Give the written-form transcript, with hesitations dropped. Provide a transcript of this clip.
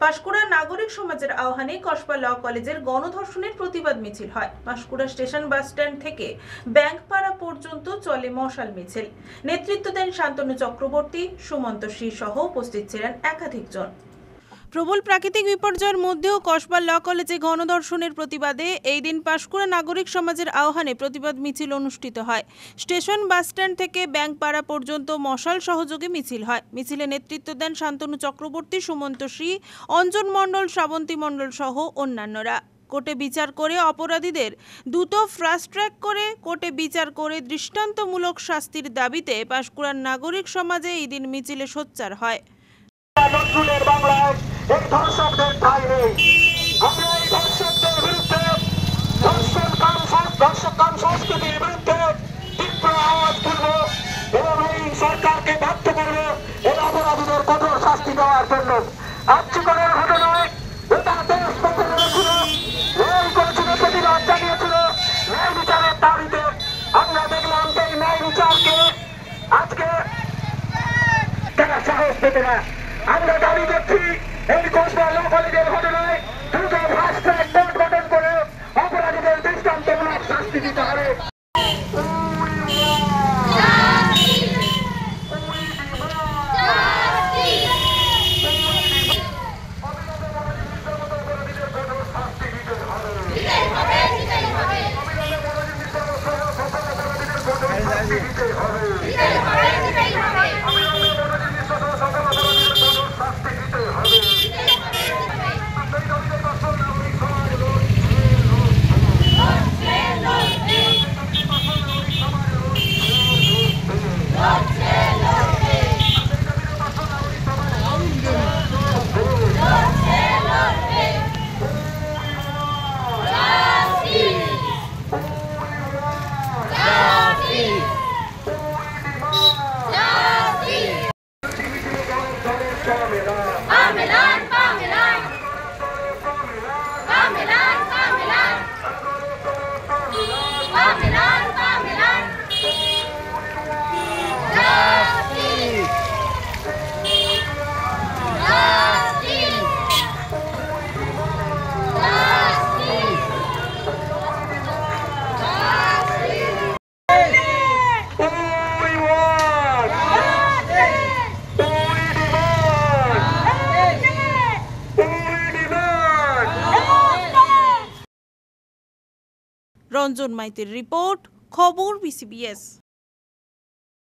পাঁশকুড়া নাগরিক সমাজের আহ্বানে কসবা ল কলেজের গণধর্ষণের প্রতিবাদ মিছিল হয়। পাঁশকুড়া স্টেশন বাস স্ট্যান্ড থেকে ব্যাংকপাড়া পর্যন্ত চলে মশাল মিছিল। নেতৃত্ব দেন শান্তনু চক্রবর্তী, সুমন্ত শ্রী সহ উপস্থিত ছিলেন একাধিক জন। প্রবল প্রাকৃতিক বিপর্যয়ের মধ্যেও কসবা ল কলেজে গণধর্ষণের প্রতিবাদে এই দিন পাঁশকুড়া নাগরিক সমাজের আহ্বানে প্রতিবাদ মিছিল অনুষ্ঠিত হয়। স্টেশন বাস স্ট্যান্ড থেকে ব্যাংকপাড়া পর্যন্ত মশাল সহযোগে মিছিল হয়। মিছিলে নেতৃত্ব দেন শান্তনু চক্রবর্তী, সুমন্ত শ্রী, অঞ্জন মণ্ডল, শ্রাবন্তী মণ্ডল সহ অন্যান্যরা। কোর্টে বিচার করে অপরাধীদের দ্রুত ফাস্ট ট্র্যাক করে কোর্টে বিচার করে দৃষ্টান্তমূলক শাস্তির দাবিতে পাঁশকুড়ার নাগরিক সমাজে এই দিন মিছিলে সোচ্চার হয়। নজরুলের বাংলায় এই ধর্ষকদের ঠাঁই নেই। আমরা এই ধর্ষকদের বিরুদ্ধে, ধর্ষক সংস্কৃতির বিরুদ্ধে তীব্র আওয়াজ তুলব এবং এই সরকারকে বাধ্য করব এই অপরাধীদের কঠোর শাস্তি দেওয়ার জন্য। আর্যিকরের ঘটনায় গোটা দেশ পথে নেমেছিল, ন্যায় করেছিল, প্রতিবাদ জানিয়েছিল ন্যায় বিচারের দাবিতে। আমরা দেখলাম যে এই ন্যায় বিচারকে আজকে তারা সাহস পেতে না। আমরা দাবি করছি এই কসবা ল কলেজের ঘটনায় দ্রুত ফাস্ট ট্র্যাক কোর্ট গঠন করে অপরাধীদের দৃষ্টান্তমূলক শাস্তি দিতে হবে। রঞ্জন মাইতির রিপোর্ট, খবর BCBS।